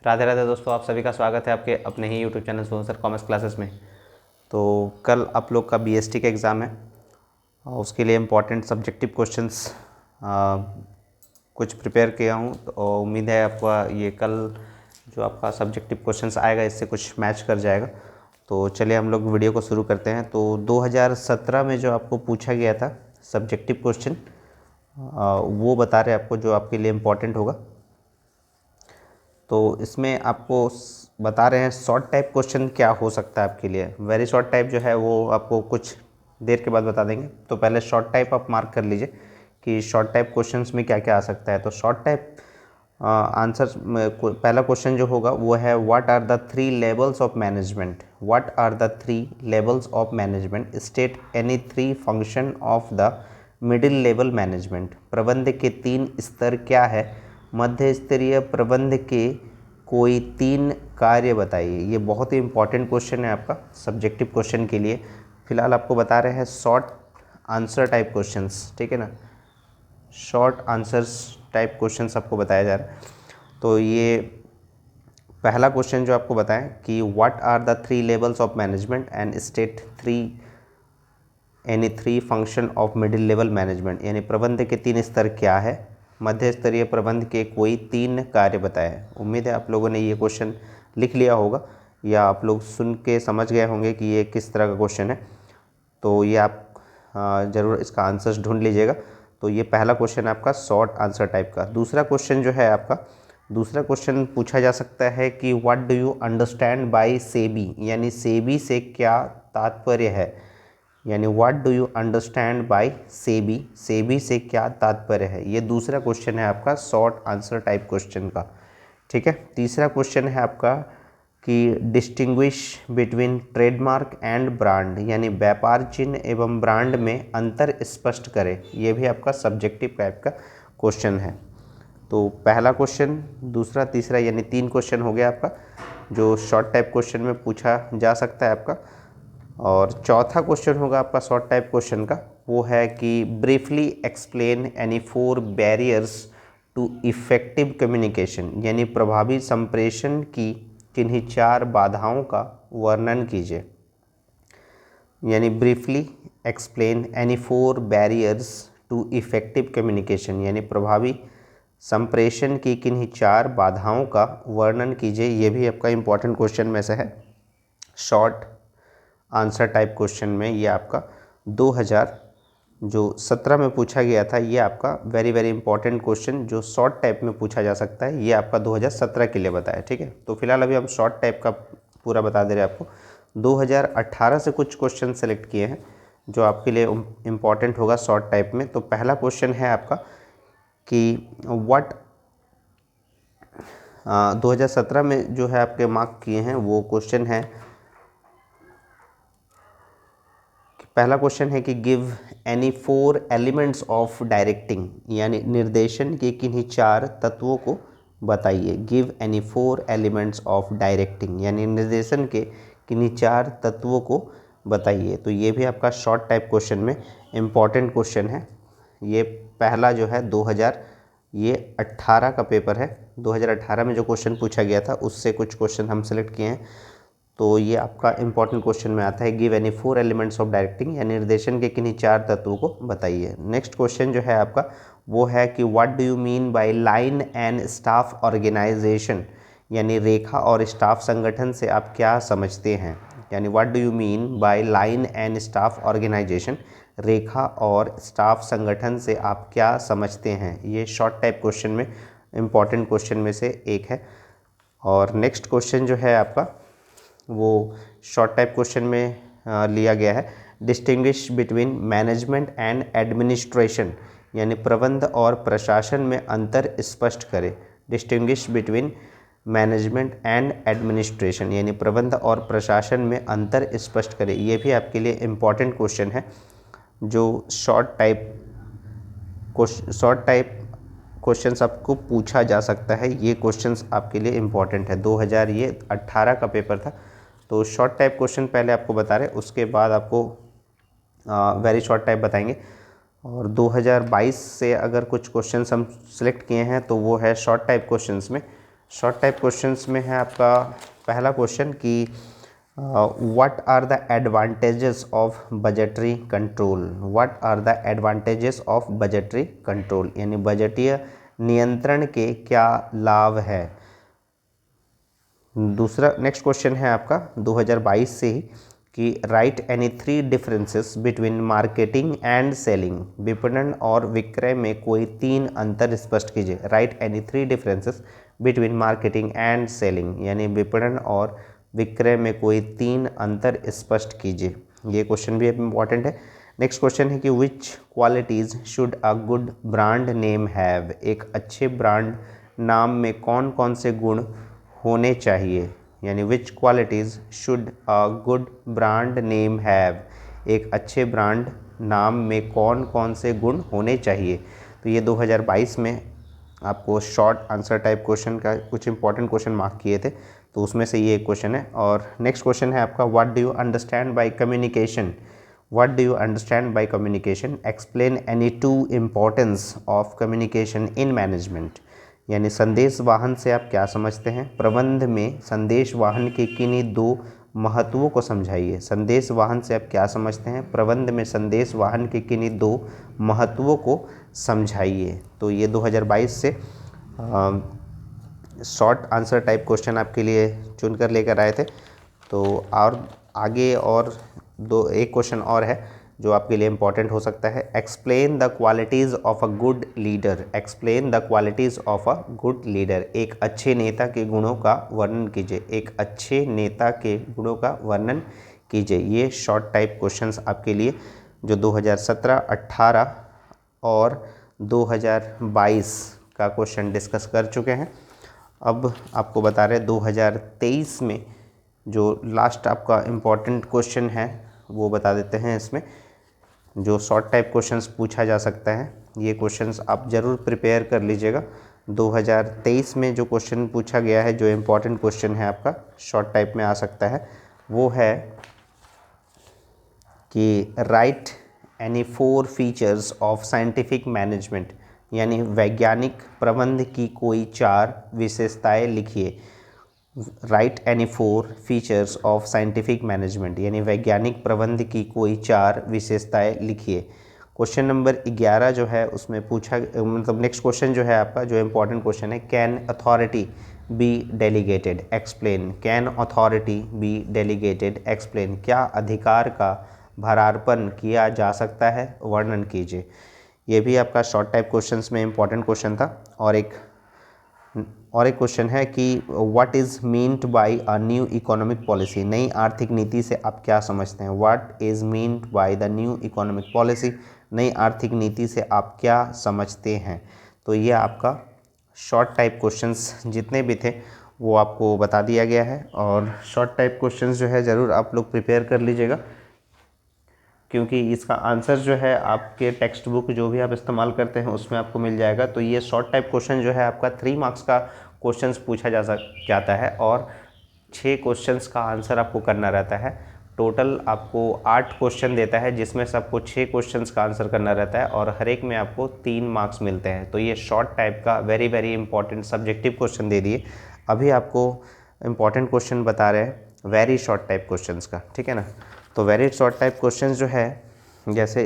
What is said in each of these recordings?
राधे राधे दोस्तों, आप सभी का स्वागत है आपके अपने ही YouTube channel sir commerce classes में। तो कल आप लोग का बीएसटी का एग्ज़ाम है और उसके लिए इम्पॉर्टेंट सब्जेक्टिव क्वेश्चंस कुछ प्रिपेयर किया हूँ। तो उम्मीद है आपका ये कल जो आपका सब्जेक्टिव क्वेश्चंस आएगा इससे कुछ मैच कर जाएगा। तो चलिए हम लोग वीडियो को शुरू करते हैं। तो 2017 में जो आपको पूछा गया था सब्जेक्टिव क्वेश्चन वो बता रहे आपको जो आपके लिए इम्पॉर्टेंट होगा। तो इसमें आपको बता रहे हैं शॉर्ट टाइप क्वेश्चन क्या हो सकता है आपके लिए। वेरी शॉर्ट टाइप जो है वो आपको कुछ देर के बाद बता देंगे। तो पहले शॉर्ट टाइप आप मार्क कर लीजिए कि शॉर्ट टाइप क्वेश्चंस में क्या क्या आ सकता है। तो शॉर्ट टाइप आंसर पहला क्वेश्चन जो होगा वो है what are the three levels of management. What are the three levels of management, state any three function of the middle level management. प्रबंध के तीन स्तर क्या है, मध्य स्तरीय प्रबंध के कोई तीन कार्य बताइए। ये बहुत ही इंपॉर्टेंट क्वेश्चन है आपका सब्जेक्टिव क्वेश्चन के लिए। फिलहाल आपको बता रहे हैं शॉर्ट आंसर टाइप क्वेश्चंस, ठीक है ना, शॉर्ट आंसर्स टाइप क्वेश्चंस आपको बताया जा रहा है। तो ये पहला क्वेश्चन जो आपको बताएं कि what are the three levels of management and state any three function of middle level management, यानी प्रबंध के तीन स्तर क्या है, मध्य स्तरीय प्रबंध के कोई तीन कार्य बताएं। उम्मीद है आप लोगों ने ये क्वेश्चन लिख लिया होगा या आप लोग सुन के समझ गए होंगे कि ये किस तरह का क्वेश्चन है। तो ये आप ज़रूर इसका आंसर्स ढूंढ लीजिएगा। तो ये पहला क्वेश्चन है आपका शॉर्ट आंसर टाइप का। दूसरा क्वेश्चन जो है आपका, दूसरा क्वेश्चन पूछा जा सकता है कि what do you understand by SEBI, यानी सेबी से क्या तात्पर्य है, यानी what do you understand by SEBI, SEBI से क्या तात्पर्य है। ये दूसरा क्वेश्चन है आपका शॉर्ट आंसर टाइप क्वेश्चन का, ठीक है। तीसरा क्वेश्चन है आपका कि distinguish between trademark and brand, यानी व्यापार चिन्ह एवं ब्रांड में अंतर स्पष्ट करें। ये भी आपका सब्जेक्टिव टाइप का क्वेश्चन है। तो पहला क्वेश्चन, दूसरा, तीसरा, यानी तीन क्वेश्चन हो गया आपका जो शॉर्ट टाइप क्वेश्चन में पूछा जा सकता है आपका। और चौथा क्वेश्चन होगा आपका शॉर्ट टाइप क्वेश्चन का, वो है कि briefly explain any four barriers to effective communication, यानी प्रभावी संप्रेषण की किन्हीं चार बाधाओं का वर्णन कीजिए। यानी briefly explain any four barriers to effective communication, यानी प्रभावी संप्रेषण की किन्हीं चार बाधाओं का वर्णन कीजिए। ये भी आपका इम्पॉर्टेंट क्वेश्चन में से है शॉर्ट आंसर टाइप क्वेश्चन में। ये आपका 2017 में पूछा गया था। ये आपका वेरी वेरी इंपॉर्टेंट क्वेश्चन जो शॉर्ट टाइप में पूछा जा सकता है, ये आपका 2017 के लिए बताया, ठीक है। तो फिलहाल अभी हम शॉर्ट टाइप का पूरा बता दे रहे हैं आपको। 2018 से कुछ क्वेश्चन सेलेक्ट किए हैं जो आपके लिए इम्पॉर्टेंट होगा शॉर्ट टाइप में। तो पहला क्वेश्चन है आपका कि व्हाट 2017 में जो है आपके मार्क किए हैं वो क्वेश्चन है, पहला क्वेश्चन है कि give any four elements of directing, यानी निर्देशन के किन्हीं चार तत्वों को बताइए। Give any four elements of directing, यानी निर्देशन के किन्हीं चार तत्वों को बताइए। तो ये भी आपका शॉर्ट टाइप क्वेश्चन में इम्पॉर्टेंट क्वेश्चन है। ये पहला जो है 2018 का पेपर है। 2018 में जो क्वेश्चन पूछा गया था उससे कुछ क्वेश्चन हम सेलेक्ट किए हैं। तो ये आपका इंपॉर्टेंट क्वेश्चन में आता है give any four elements of directing, यानी निर्देशन के किन्हीं चार तत्वों को बताइए। नेक्स्ट क्वेश्चन जो है आपका वो है कि what do you mean by line and staff organisation, यानी रेखा और स्टाफ संगठन से आप क्या समझते हैं। यानी what do you mean by line and staff organization, रेखा और स्टाफ संगठन से आप क्या समझते हैं। ये शॉर्ट टाइप क्वेश्चन में इम्पॉर्टेंट क्वेश्चन में से एक है। और नेक्स्ट क्वेश्चन जो है आपका वो शॉर्ट टाइप क्वेश्चन में लिया गया है distinguish between management and administration, यानी प्रबंध और प्रशासन में अंतर स्पष्ट करें। Distinguish between management and administration, यानी प्रबंध और प्रशासन में अंतर स्पष्ट करें। ये भी आपके लिए इम्पॉर्टेंट क्वेश्चन है जो शॉर्ट टाइप क्वेश्चंस आपको पूछा जा सकता है। ये क्वेश्चंस आपके लिए इम्पॉर्टेंट है। 2018 का पेपर था। तो शॉर्ट टाइप क्वेश्चन पहले आपको बता रहे, उसके बाद आपको वेरी शॉर्ट टाइप बताएंगे। और 2022 से अगर कुछ क्वेश्चंस हम सिलेक्ट किए हैं तो वो है शॉर्ट टाइप क्वेश्चंस में शॉर्ट टाइप क्वेश्चंस में है आपका पहला क्वेश्चन कि what are the advantages of budgetary control. What are the advantages of budgetary control, यानी बजटीय नियंत्रण के क्या लाभ है। दूसरा नेक्स्ट क्वेश्चन है आपका 2022 से ही कि right any 3 differences between marketing and selling. विपणन और विक्रय में कोई 3 अंतर स्पष्ट कीजिए। Right any 3 differences between marketing and selling, यानी विपणन और विक्रय में कोई 3 अंतर स्पष्ट कीजिए। ये क्वेश्चन भी इम्पॉर्टेंट है। नेक्स्ट क्वेश्चन है कि which qualities should a good brand name have. एक अच्छे ब्रांड नाम में कौन कौन से गुण होने चाहिए, यानी which qualities should a good brand name have. एक अच्छे ब्रांड नाम में कौन कौन से गुण होने चाहिए। तो ये 2022 में आपको शॉर्ट आंसर टाइप क्वेश्चन का कुछ इंपॉर्टेंट क्वेश्चन मार्क किए थे, तो उसमें से ये एक क्वेश्चन है। और नेक्स्ट क्वेश्चन है आपका what do you understand by communication. What do you understand by communication, explain any 2 importance of communication in management. यानी संदेश वाहन से आप क्या समझते हैं। प्रबंध में संदेश वाहन के किन्हीं 2 महत्वों को समझाइए। संदेश वाहन से आप क्या समझते हैं। प्रबंध में संदेश वाहन के किन्हीं 2 महत्वों को समझाइए। तो ये 2022 से शॉर्ट आंसर टाइप क्वेश्चन आपके लिए चुनकर लेकर आए थे। तो और आगे और एक क्वेश्चन और है जो आपके लिए इम्पॉर्टेंट हो सकता है। Explain the qualities of a good leader. Explain the qualities of a good leader. एक अच्छे नेता के गुणों का वर्णन कीजिए। एक अच्छे नेता के गुणों का वर्णन कीजिए। ये शॉर्ट टाइप क्वेश्चंस आपके लिए जो 2017, 18 और 2022 का क्वेश्चन डिस्कस कर चुके हैं। अब आपको बता रहे 2023 में जो लास्ट आपका इम्पॉर्टेंट क्वेश्चन है वो बता देते हैं। इसमें जो शॉर्ट टाइप क्वेश्चंस पूछा जा सकता है, ये क्वेश्चंस आप ज़रूर प्रिपेयर कर लीजिएगा। 2023 में जो क्वेश्चन पूछा गया है, जो इम्पॉर्टेंट क्वेश्चन है आपका शॉर्ट टाइप में आ सकता है, वो है कि right any 4 features of scientific management, यानी वैज्ञानिक प्रबंध की कोई 4 विशेषताएं लिखिए। Right any 4 features of scientific management, यानी वैज्ञानिक प्रबंध की कोई 4 विशेषताएं लिखिए। क्वेश्चन नंबर 11 जो है उसमें पूछा मतलब नेक्स्ट क्वेश्चन जो है आपका जो इम्पोर्टेंट क्वेश्चन है, can authority be delegated explain. Can authority be delegated explain. क्या अधिकार का भारार्पण किया जा सकता है, वर्णन कीजिए। ये भी आपका शॉर्ट टाइप क्वेश्चंस में इम्पॉर्टेंट क्वेश्चन था। और एक क्वेश्चन है कि what is meant bye a new economic policy. नई आर्थिक नीति से आप क्या समझते हैं। What is meant by the new economic policy. नई आर्थिक नीति से आप क्या समझते हैं। तो ये आपका शॉर्ट टाइप क्वेश्चंस जितने भी थे वो आपको बता दिया गया है। और शॉर्ट टाइप क्वेश्चंस जो है ज़रूर आप लोग प्रिपेयर कर लीजिएगा, क्योंकि इसका आंसर जो है आपके टेक्स्ट बुक जो भी आप इस्तेमाल करते हैं उसमें आपको मिल जाएगा। तो ये शॉर्ट टाइप क्वेश्चन जो है आपका 3 मार्क्स का क्वेश्चंस पूछा जाता है और 6 क्वेश्चंस का आंसर आपको करना रहता है। टोटल आपको 8 क्वेश्चन देता है, जिसमें से आपको 6 क्वेश्चंस का आंसर करना रहता है और हर एक में आपको 3 मार्क्स मिलते हैं। तो ये शॉर्ट टाइप का very very important subjective question दे दिए। अभी आपको इम्पॉर्टेंट क्वेश्चन बता रहे हैं वेरी शॉर्ट टाइप क्वेश्चंस का, ठीक है ना। तो वेरी शॉर्ट टाइप क्वेश्चंस जो है, जैसे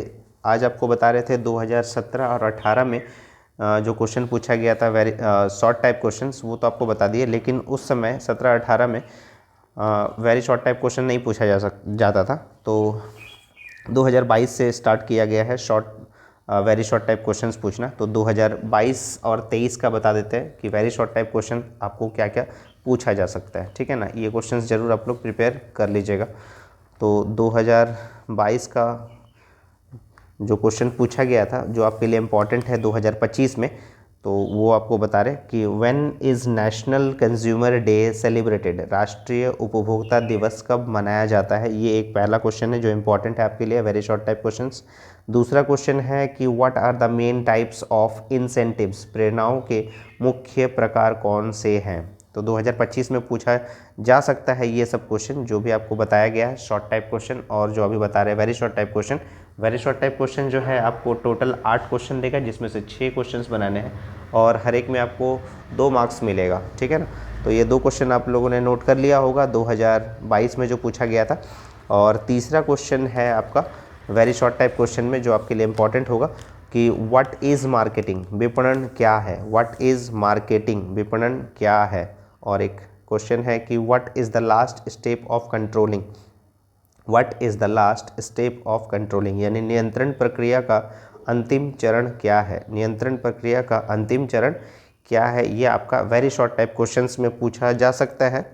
आज आपको बता रहे थे 2017 और 18 में जो क्वेश्चन पूछा गया था वेरी शॉर्ट टाइप क्वेश्चंस, वो तो आपको बता दिए। लेकिन उस समय 17-18 में वेरी शॉर्ट टाइप क्वेश्चन नहीं पूछा जाता था। तो 2022 से स्टार्ट किया गया है वेरी शॉर्ट टाइप क्वेश्चंस पूछना। तो 2022 और 23 का बता देते हैं कि वेरी शॉर्ट टाइप क्वेश्चन आपको क्या क्या पूछा जा सकता है, ठीक है ना। ये क्वेश्चंस ज़रूर आप लोग प्रिपेयर कर लीजिएगा। तो 2022 का जो क्वेश्चन पूछा गया था जो आपके लिए इम्पॉर्टेंट है 2025 में, तो वो आपको बता रहे कि when is national consumer day celebrated. राष्ट्रीय उपभोक्ता दिवस कब मनाया जाता है। ये एक पहला क्वेश्चन है जो इम्पॉर्टेंट है आपके लिए, वेरी शॉर्ट टाइप क्वेश्चंस। दूसरा क्वेश्चन है कि what are the main types of incentives. प्रेरणाओं के मुख्य प्रकार कौन से हैं। तो 2025 में पूछा जा सकता है ये सब क्वेश्चन जो भी आपको बताया गया है शॉर्ट टाइप क्वेश्चन, और जो अभी बता रहे हैं very short type question. Very short type question जो है आपको टोटल 8 क्वेश्चन देगा, जिसमें से 6 क्वेश्चंस बनाने हैं और हर एक में आपको 2 मार्क्स मिलेगा, ठीक है ना। तो ये 2 क्वेश्चन आप लोगों ने नोट कर लिया होगा 2022 में जो पूछा गया था। और तीसरा क्वेश्चन है आपका वेरी शॉर्ट टाइप क्वेश्चन में, जो आपके लिए इम्पॉर्टेंट होगा कि व्हाट इज़ मार्केटिंग, विपणन क्या है। व्हाट इज़ मार्केटिंग, विपणन क्या है। और एक क्वेश्चन है कि what is the last step of controlling. What is the last step of controlling, यानी नियंत्रण प्रक्रिया का अंतिम चरण क्या है। नियंत्रण प्रक्रिया का अंतिम चरण क्या है, ये आपका वेरी शॉर्ट टाइप क्वेश्चंस में पूछा जा सकता है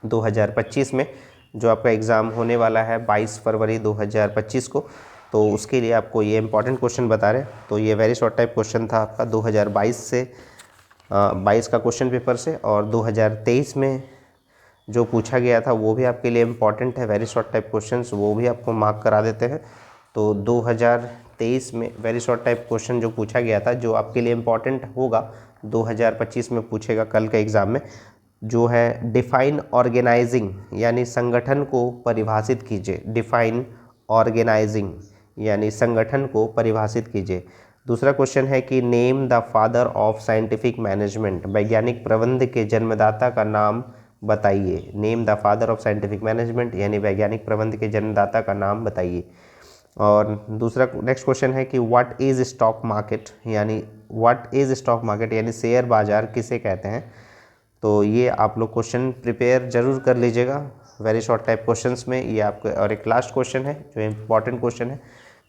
2025 में, जो आपका एग्ज़ाम होने वाला है 22 फरवरी 2025 को। तो उसके लिए आपको ये इंपॉर्टेंट क्वेश्चन बता रहे हैं। तो ये वेरी शॉर्ट टाइप क्वेश्चन था आपका 2022 से 22 का क्वेश्चन पेपर से। और 2023 में जो पूछा गया था वो भी आपके लिए इम्पॉर्टेंट है, वेरी शॉर्ट टाइप क्वेश्चंस, वो भी आपको मार्क करा देते हैं। तो 2023 में वेरी शॉर्ट टाइप क्वेश्चन जो पूछा गया था, जो आपके लिए इम्पॉर्टेंट होगा 2025 में पूछेगा कल के एग्ज़ाम में, जो है डिफाइन ऑर्गेनाइजिंग, यानी संगठन को परिभाषित कीजिए। डिफाइन ऑर्गेनाइजिंग यानी संगठन को परिभाषित कीजिए। दूसरा क्वेश्चन है कि name the father of scientific management, वैज्ञानिक प्रबंध के जन्मदाता का नाम बताइए। Name the father of scientific management यानी वैज्ञानिक प्रबंध के जन्मदाता का नाम बताइए। और दूसरा नेक्स्ट क्वेश्चन है कि व्हाट इज़ स्टॉक मार्केट, यानी व्हाट इज़ स्टॉक मार्केट यानी शेयर बाजार किसे कहते हैं। तो ये आप लोग क्वेश्चन प्रिपेयर जरूर कर लीजिएगा वेरी शॉर्ट टाइप क्वेश्चंस में, ये आपको। और एक लास्ट क्वेश्चन है जो इम्पॉर्टेंट क्वेश्चन है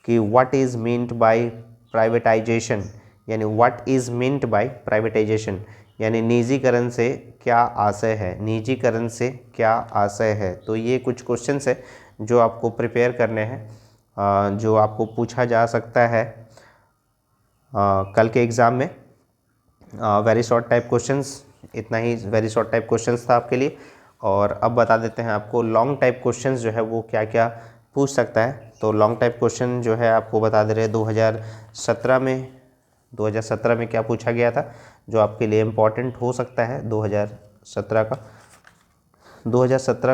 कि what is meant by privatisation, यानी what is meant by privatisation यानी निजीकरण से क्या आशय है। निजीकरण से क्या आशय है। तो ये कुछ क्वेश्चंस है जो आपको प्रिपेयर करने हैं, जो आपको पूछा जा सकता है कल के एग्ज़ाम में। वेरी शॉर्ट टाइप क्वेश्चंस, इतना ही वेरी शॉर्ट टाइप क्वेश्चंस था आपके लिए। और अब बता देते हैं आपको लॉन्ग टाइप क्वेश्चंस जो है वो क्या क्या पूछ सकता है। तो लॉन्ग टाइप क्वेश्चन जो है आपको बता दे रहे हैं 2017 में क्या पूछा गया था, जो आपके लिए इम्पॉर्टेंट हो सकता है 2017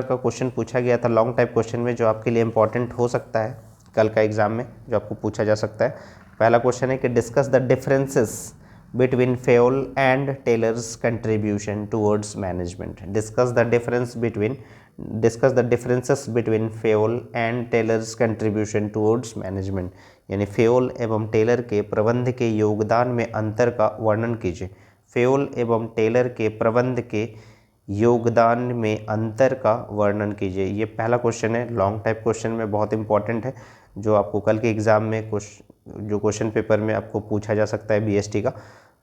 का क्वेश्चन पूछा गया था लॉन्ग टाइप क्वेश्चन में, जो आपके लिए इम्पॉर्टेंट हो सकता है कल का एग्ज़ाम में, जो आपको पूछा जा सकता है। पहला क्वेश्चन है कि discuss the differences between Fayol and Taylor's contribution towards management. Discuss the differences between Fayol and Taylor's contribution towards management. यानी फेयोल एवं टेलर के प्रबंध के योगदान में अंतर का वर्णन कीजिए। फेयोल एवं टेलर के प्रबंध के योगदान में अंतर का वर्णन कीजिए। ये पहला क्वेश्चन है, लॉन्ग टाइप क्वेश्चन में बहुत इंपॉर्टेंट है, जो आपको कल के एग्ज़ाम में जो क्वेश्चन पेपर में आपको पूछा जा सकता है बीएसटी का।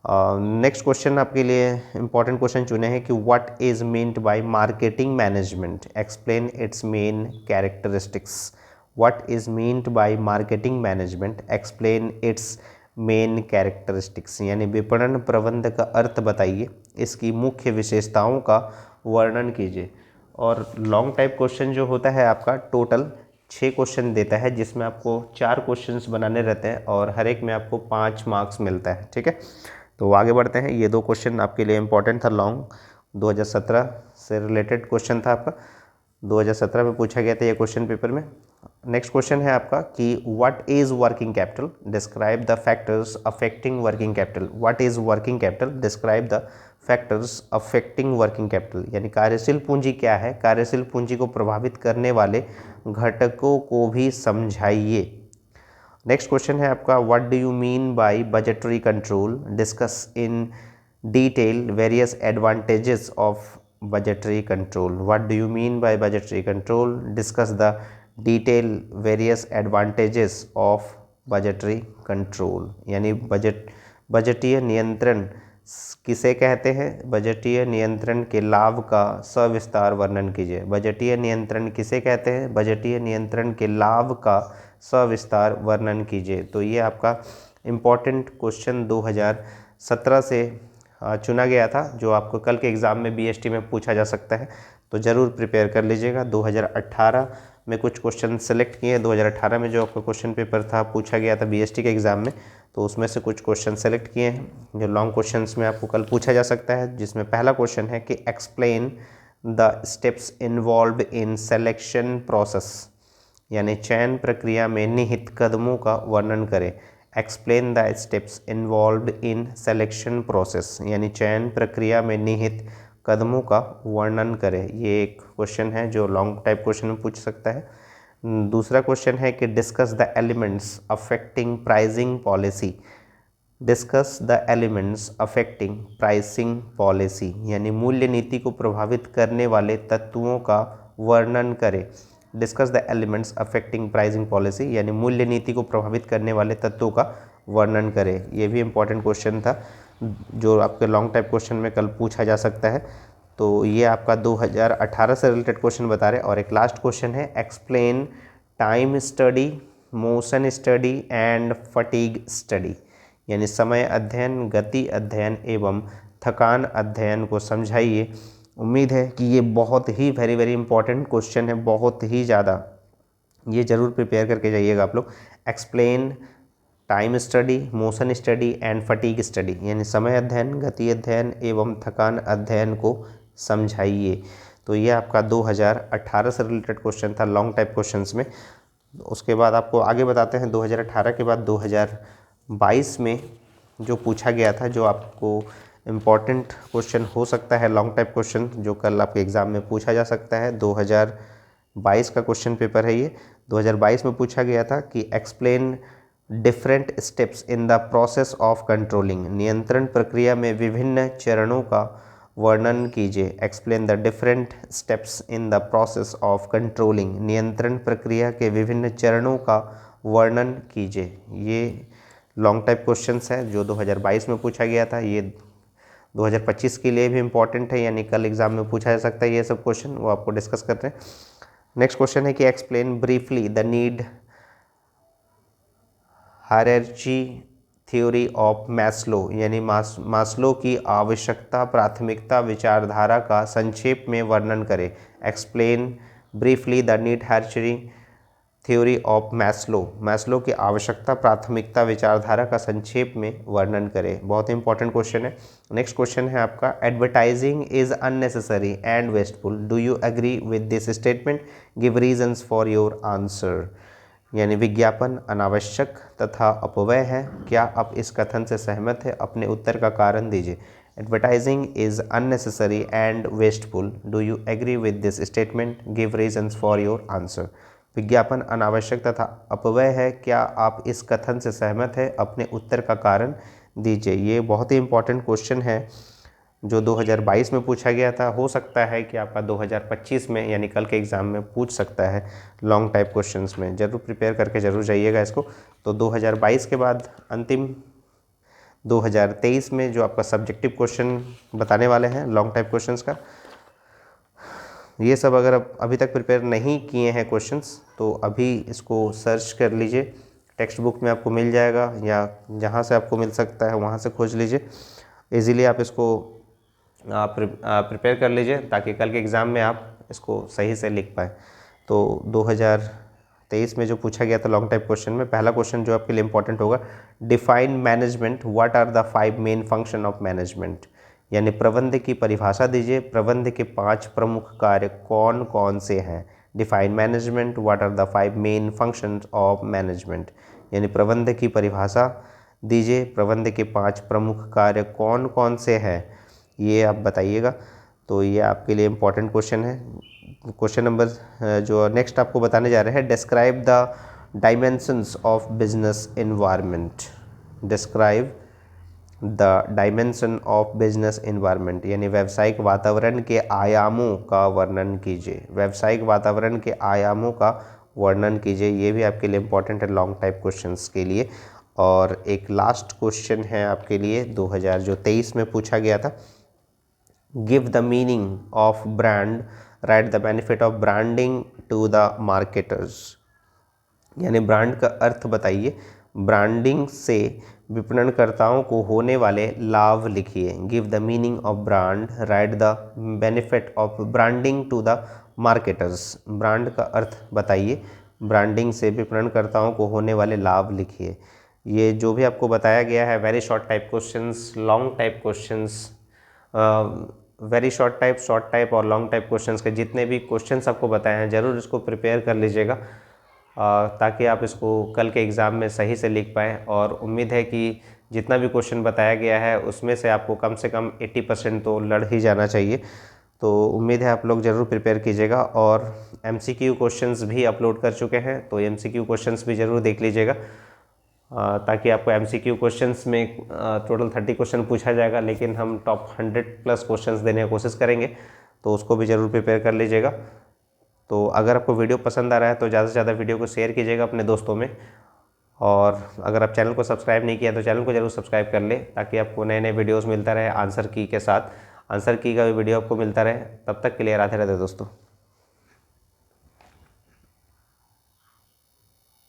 नेक्स्ट क्वेश्चन आपके लिए इंपॉर्टेंट क्वेश्चन चुने हैं कि what is meant bye marketing management, explain it's main characteristics. What is meant bye marketing management, explain it's main characteristics यानी विपणन प्रबंध का अर्थ बताइए, इसकी मुख्य विशेषताओं का वर्णन कीजिए। और लॉन्ग टाइप क्वेश्चन जो होता है आपका टोटल 6 क्वेश्चन देता है, जिसमें आपको 4 क्वेश्चंस बनाने रहते हैं और हर एक में आपको 5 मार्क्स मिलता है, ठीक है। तो आगे बढ़ते हैं। ये 2 क्वेश्चन आपके लिए इंपॉर्टेंट था, लॉन्ग 2017 से रिलेटेड क्वेश्चन था आपका, 2017 में पूछा गया था ये क्वेश्चन पेपर में। नेक्स्ट क्वेश्चन है आपका कि what is working capital, describe the factors affecting working capital. What is working capital, describe the factors affecting working capital यानी कार्यशील पूंजी क्या है, कार्यशील पूंजी को प्रभावित करने वाले घटकों को भी समझाइए। नेक्स्ट क्वेश्चन है आपका what do you mean bye budgetary control, discuss in detail various advantages of budgetary control. What do you mean bye budgetary control, discuss the detail various advantages of budgetary control यानी बजटीय नियंत्रण किसे कहते हैं। बजटीय नियंत्रण के लाभ का सविस्तार वर्णन कीजिए। बजटीय नियंत्रण किसे कहते हैं, बजटीय नियंत्रण के लाभ का सविस्तार वर्णन कीजिए। तो ये आपका इम्पॉर्टेंट क्वेश्चन 2017 से चुना गया था, जो आपको कल के एग्ज़ाम में बीएसटी में पूछा जा सकता है, तो ज़रूर प्रिपेयर कर लीजिएगा। 2018 में कुछ क्वेश्चन सेलेक्ट किए, 2018 में जो आपका क्वेश्चन पेपर था पूछा गया था बीएसटी के एग्ज़ाम में, तो उसमें से कुछ क्वेश्चन सेलेक्ट किए हैं जो लॉन्ग क्वेश्चंस में आपको कल पूछा जा सकता है। जिसमें पहला क्वेश्चन है कि explain the steps involve in selection process यानी चयन प्रक्रिया में निहित कदमों का वर्णन करें। Explain the steps involved in selection process, यानी चयन प्रक्रिया में निहित कदमों का वर्णन करें। ये एक क्वेश्चन है जो लॉन्ग टाइप क्वेश्चन में पूछ सकता है। दूसरा क्वेश्चन है कि discuss the elements affecting pricing policy. Discuss the elements affecting pricing policy, यानी मूल्य नीति को प्रभावित करने वाले तत्वों का वर्णन करें। Discuss the elements affecting pricing policy, यानी मूल्य नीति को प्रभावित करने वाले तत्वों का वर्णन करें। ये भी इंपॉर्टेंट क्वेश्चन था जो आपके लॉन्ग टाइप क्वेश्चन में कल पूछा जा सकता है। तो ये आपका 2018 से रिलेटेड क्वेश्चन बता रहे हैं। और एक लास्ट क्वेश्चन है, explain time study, motion study and fatigue study, यानी समय अध्ययन, गति अध्ययन एवं थकान अध्ययन को समझाइए। उम्मीद है कि ये बहुत ही वेरी इंपॉर्टेंट क्वेश्चन है, बहुत ही ज़्यादा, ये ज़रूर प्रिपेयर करके जाइएगा आप लोग। Explain time study, motion study and fatigue study, यानी समय अध्ययन, गति अध्ययन एवं थकान अध्ययन को समझाइए। तो ये आपका 2018 से रिलेटेड क्वेश्चन था लॉन्ग टाइप क्वेश्चंस में। उसके बाद आपको आगे बताते हैं 2018 के बाद 2022 में जो पूछा गया था, जो आपको इम्पॉर्टेंट क्वेश्चन हो सकता है, लॉन्ग टाइप क्वेश्चन जो कल आपके एग्ज़ाम में पूछा जा सकता है। 2022 का क्वेश्चन पेपर है ये। 2022 में पूछा गया था कि explain different steps in the process of controlling, नियंत्रण प्रक्रिया में विभिन्न चरणों का वर्णन कीजिए। Explain the different steps in the process of controlling, नियंत्रण प्रक्रिया के विभिन्न चरणों का वर्णन कीजिए। ये लॉन्ग टाइप क्वेश्चंस है जो 2022 में पूछा गया था। ये 2025 के लिए भी इम्पॉर्टेंट है, यानी कल एग्जाम में पूछा जा सकता है ये सब क्वेश्चन, वो आपको डिस्कस करते हैं। नेक्स्ट क्वेश्चन है कि explain briefly the need hierarchy theory of Maslow, यानी मास्लो की आवश्यकता प्राथमिकता विचारधारा का संक्षेप में वर्णन करें। Explain briefly the need hierarchy theory of Maslow की आवश्यकता प्राथमिकता विचारधारा का संक्षेप में वर्णन करें। बहुत इंपॉर्टेंट क्वेश्चन है। नेक्स्ट क्वेश्चन है आपका, advertising is unnecessary and wasteful, do you agree with this statement, give reasons for your answer, यानी विज्ञापन अनावश्यक तथा अपव्यय है, क्या आप इस कथन से सहमत है, अपने उत्तर का कारण दीजिए। Advertising is unnecessary and wasteful, do you agree with this statement, give reasons for your answer. विज्ञापन अनावश्यक तथा अपव्यय है, क्या आप इस कथन से सहमत है, अपने उत्तर का कारण दीजिए। ये बहुत ही इंपॉर्टेंट क्वेश्चन है जो 2022 में पूछा गया था। हो सकता है कि आपका 2025 में यानी कल के एग्ज़ाम में पूछ सकता है लॉन्ग टाइप क्वेश्चंस में। ज़रूर प्रिपेयर करके ज़रूर जाइएगा इसको। तो 2022 के बाद अंतिम 2023 में जो आपका सब्जेक्टिव क्वेश्चन बताने वाले हैं लॉन्ग टाइप क्वेश्चंस का, ये सब अगर आप अभी तक प्रिपेयर नहीं किए हैं क्वेश्चंस तो अभी इसको सर्च कर लीजिए, टेक्स्ट बुक में आपको मिल जाएगा या जहाँ से आपको मिल सकता है वहाँ से खोज लीजिए। इजीली आप इसको प्रिपेयर कर लीजिए ताकि कल के एग्ज़ाम में आप इसको सही से लिख पाएँ। तो 2023 में जो पूछा गया था लॉन्ग टाइप क्वेश्चन में, पहला क्वेश्चन जो आपके लिए इंपॉर्टेंट होगा, define management, what are the 5 main function of management, यानी प्रबंध की परिभाषा दीजिए, प्रबंध के 5 प्रमुख कार्य कौन कौन से हैं। Define management, what are the 5 main functions of management, यानी प्रबंध की परिभाषा दीजिए, प्रबंध के 5 प्रमुख कार्य कौन कौन से हैं, ये आप बताइएगा। तो ये आपके लिए इम्पॉर्टेंट क्वेश्चन है। क्वेश्चन नंबर जो नेक्स्ट आपको बताने जा रहे हैं, describe the dimensions of business environment, describe the dimension of business environment, यानी व्यावसायिक वातावरण के आयामों का वर्णन कीजिए, व्यावसायिक वातावरण के आयामों का वर्णन कीजिए। ये भी आपके लिए इम्पॉर्टेंट है लॉन्ग टाइप क्वेश्चंस के लिए। और एक लास्ट क्वेश्चन है आपके लिए 2023 में पूछा गया था, give the meaning of brand, write the benefit of branding to the marketers, यानी ब्रांड का अर्थ बताइए, ब्रांडिंग से विपणनकर्ताओं को होने वाले लाभ लिखिए। Give the meaning of brand, write the benefit of branding to the marketers, brand का अर्थ बताइए, ब्रांडिंग से विपणनकर्ताओं को होने वाले लाभ लिखिए। ये जो भी आपको बताया गया है very short type questions, long type questions, very short type और लॉन्ग टाइप क्वेश्चंस के जितने भी क्वेश्चंस आपको बताए हैं ज़रूर इसको प्रिपेयर कर लीजिएगा। ताकि आप इसको कल के एग्ज़ाम में सही से लिख पाएँ। और उम्मीद है कि जितना भी क्वेश्चन बताया गया है उसमें से आपको कम से कम 80% तो लड़ ही जाना चाहिए। तो उम्मीद है आप लोग ज़रूर प्रिपेयर कीजिएगा। और एमसीक्यू क्वेश्चंस भी अपलोड कर चुके हैं, तो एमसीक्यू क्वेश्चंस भी ज़रूर देख लीजिएगा, ताकि आपको एमसीक्यू क्वेश्चंस में टोटल 30 क्वेश्चन पूछा जाएगा, लेकिन हम टॉप 100+ क्वेश्चंस देने की कोशिश करेंगे, तो उसको भी ज़रूर प्रिपेयर कर लीजिएगा। तो अगर आपको वीडियो पसंद आ रहा है तो ज़्यादा से ज़्यादा वीडियो को शेयर कीजिएगा अपने दोस्तों में। और अगर आप चैनल को सब्सक्राइब नहीं किया तो चैनल को ज़रूर सब्सक्राइब कर ले, ताकि आपको नए नए वीडियोज़ मिलता रहे आंसर की के साथ, आंसर की का भी वीडियो आपको मिलता रहे। तब तक के लिए राधे राधे दोस्तों।